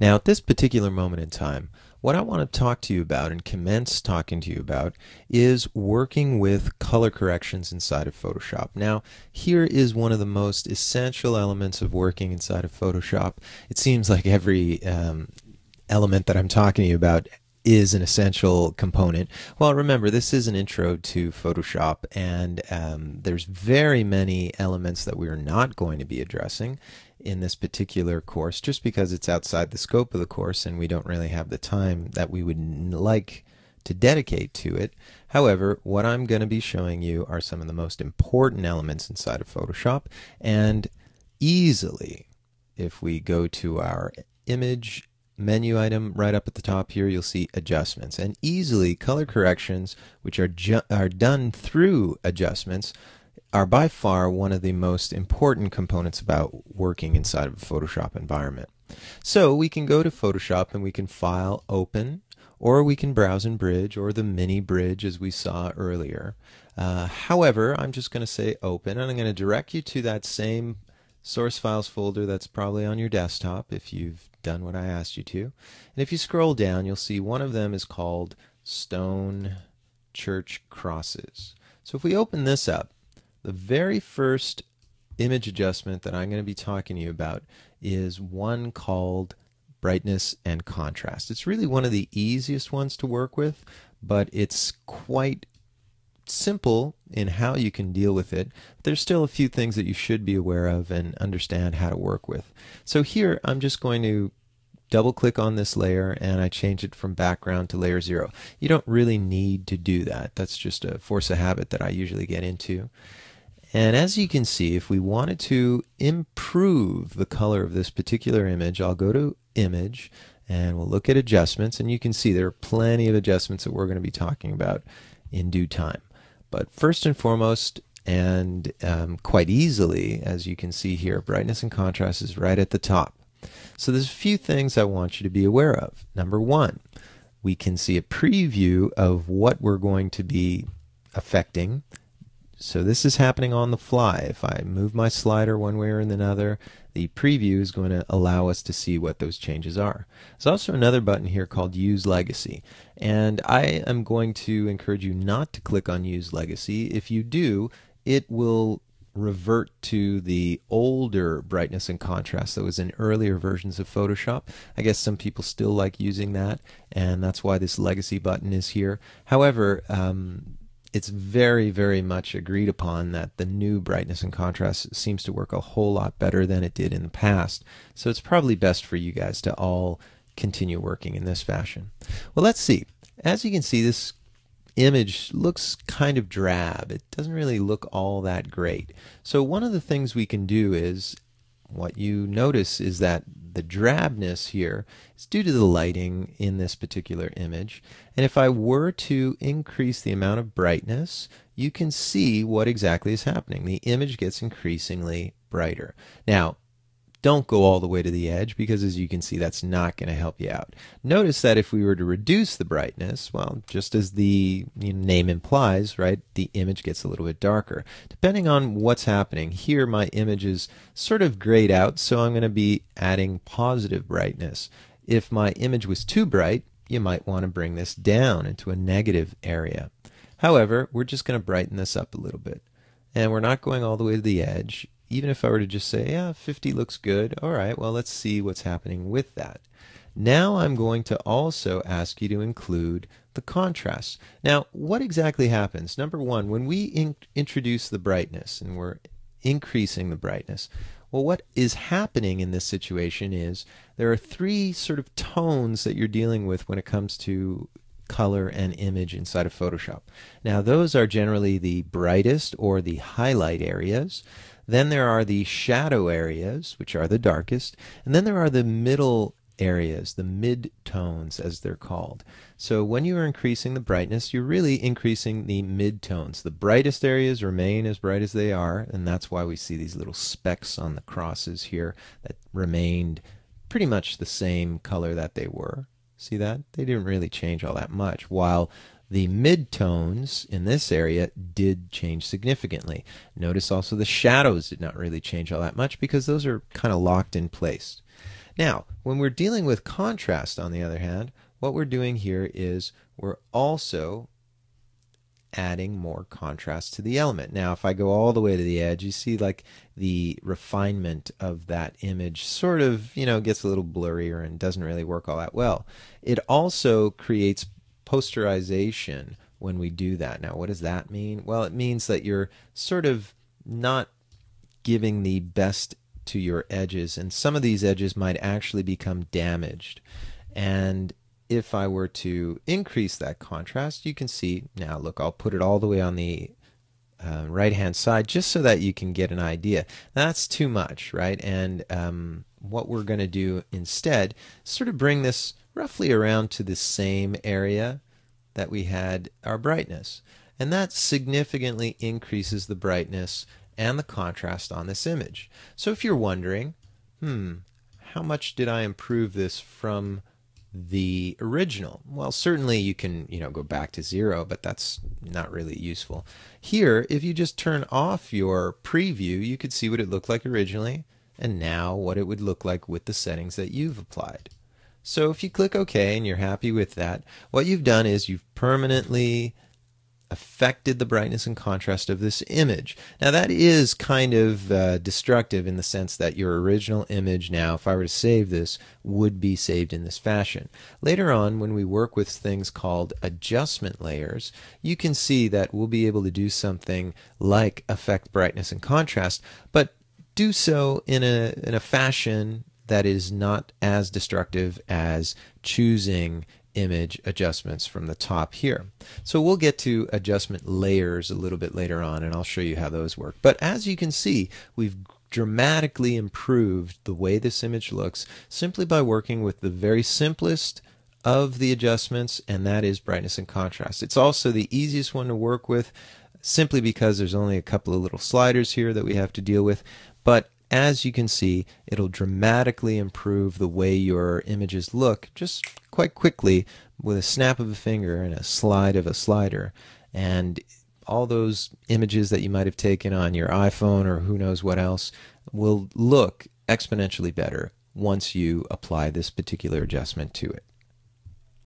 Now, at this particular moment in time, what I want to talk to you about and commence talking to you about is working with color corrections inside of Photoshop. Now, here is one of the most essential elements of working inside of Photoshop. It seems like every element that I'm talking to you about is an essential component. Well, remember, this is an intro to Photoshop, and there's very many elements that we are not going to be addressing in this particular course, just because it's outside the scope of the course and we don't really have the time that we would like to dedicate to it. However, what I'm going to be showing you are some of the most important elements inside of Photoshop, and easily, if we go to our image menu item right up at the top here, you'll see adjustments, and easily color corrections, which are done through adjustments, are by far one of the most important components about working inside of a Photoshop environment. So we can go to Photoshop and we can file, open, or we can browse and bridge, or the mini bridge as we saw earlier. However, I'm just going to say open, and I'm going to direct you to that same source files folder that's probably on your desktop if you've done what I asked you to. And if you scroll down, you'll see one of them is called Stone Church Crosses. So if we open this up, the very first image adjustment that I'm going to be talking to you about is one called brightness and contrast. It's really one of the easiest ones to work with, but it's quite simple in how you can deal with it. There's still a few things that you should be aware of and understand how to work with. So here I'm just going to double click on this layer and I change it from background to layer 0. You don't really need to do that. That's just a force of habit that I usually get into. And as you can see, if we wanted to improve the color of this particular image, I'll go to Image and we'll look at adjustments, and you can see there are plenty of adjustments that we're going to be talking about in due time. But first and foremost, and quite easily, as you can see here, brightness and contrast is right at the top. So there's a few things I want you to be aware of. Number one, we can see a preview of what we're going to be affecting. So this is happening on the fly. If I move my slider one way or another, the preview is going to allow us to see what those changes are. There's also another button here called Use Legacy, and I am going to encourage you not to click on Use Legacy. If you do, it will revert to the older brightness and contrast that was in earlier versions of Photoshop. I guess some people still like using that, and that's why this Legacy button is here. However, it's very, very much agreed upon that the new brightness and contrast seems to work a whole lot better than it did in the past. So it's probably best for you guys to all continue working in this fashion. Well, let's see. As you can see, this image looks kind of drab. It doesn't really look all that great. So one of the things we can do is, what you notice is that the drabness here is due to the lighting in this particular image. And if I were to increase the amount of brightness, you can see what exactly is happening. The image gets increasingly brighter. Now, don't go all the way to the edge, because as you can see, that's not going to help you out. Notice that if we were to reduce the brightness, well, just as the name implies, right, the image gets a little bit darker. Depending on what's happening, here my image is sort of grayed out, so I'm going to be adding positive brightness. If my image was too bright, you might want to bring this down into a negative area. However, we're just going to brighten this up a little bit. And we're not going all the way to the edge. Even if I were to just say, yeah, 50 looks good, all right, well, let's see what's happening with that. Now I'm going to also ask you to include the contrast. Now, what exactly happens? Number one, when we introduce the brightness and we're increasing the brightness, well, what is happening in this situation is there are three sort of tones that you're dealing with when it comes to color and image inside of Photoshop. Now, those are generally the brightest or the highlight areas. Then there are the shadow areas, which are the darkest, and then there are the middle areas, the mid-tones as they're called. So when you are increasing the brightness, you're really increasing the mid-tones. The brightest areas remain as bright as they are, and that's why we see these little specks on the crosses here that remained pretty much the same color that they were. See that? They didn't really change all that much, while the mid-tones in this area did change significantly. Notice also the shadows did not really change all that much, because those are kind of locked in place. Now, when we're dealing with contrast, on the other hand, what we're doing here is we're also adding more contrast to the element. Now, if I go all the way to the edge, you see like the refinement of that image sort of, gets a little blurrier and doesn't really work all that well. It also creates posterization when we do that. Now, what does that mean? Well, it means that you're sort of not giving the best to your edges, and some of these edges might actually become damaged. And if I were to increase that contrast, you can see, now look, I'll put it all the way on the right hand side just so that you can get an idea. That's too much, right? And what we're going to do instead is sort of bring this roughly around to the same area that we had our brightness. And that significantly increases the brightness and the contrast on this image. So if you're wondering, how much did I improve this from the original? Well, certainly you can, go back to 0, but that's not really useful. Here, if you just turn off your preview, you could see what it looked like originally, and now what it would look like with the settings that you've applied. So if you click OK and you're happy with that, what you've done is you've permanently affected the brightness and contrast of this image. Now that is kind of destructive in the sense that your original image now, if I were to save this, would be saved in this fashion. Later on, when we work with things called adjustment layers, you can see that we'll be able to do something like affect brightness and contrast, but do so in a fashion that is not as destructive as choosing image adjustments from the top here. So we'll get to adjustment layers a little bit later on, and I'll show you how those work. But as you can see, we've dramatically improved the way this image looks simply by working with the very simplest of the adjustments, and that is brightness and contrast. It's also the easiest one to work with simply because there's only a couple of little sliders here that we have to deal with. But as you can see, it'll dramatically improve the way your images look just quite quickly with a snap of a finger and a slide of a slider. And all those images that you might have taken on your iPhone or who knows what else will look exponentially better once you apply this particular adjustment to it.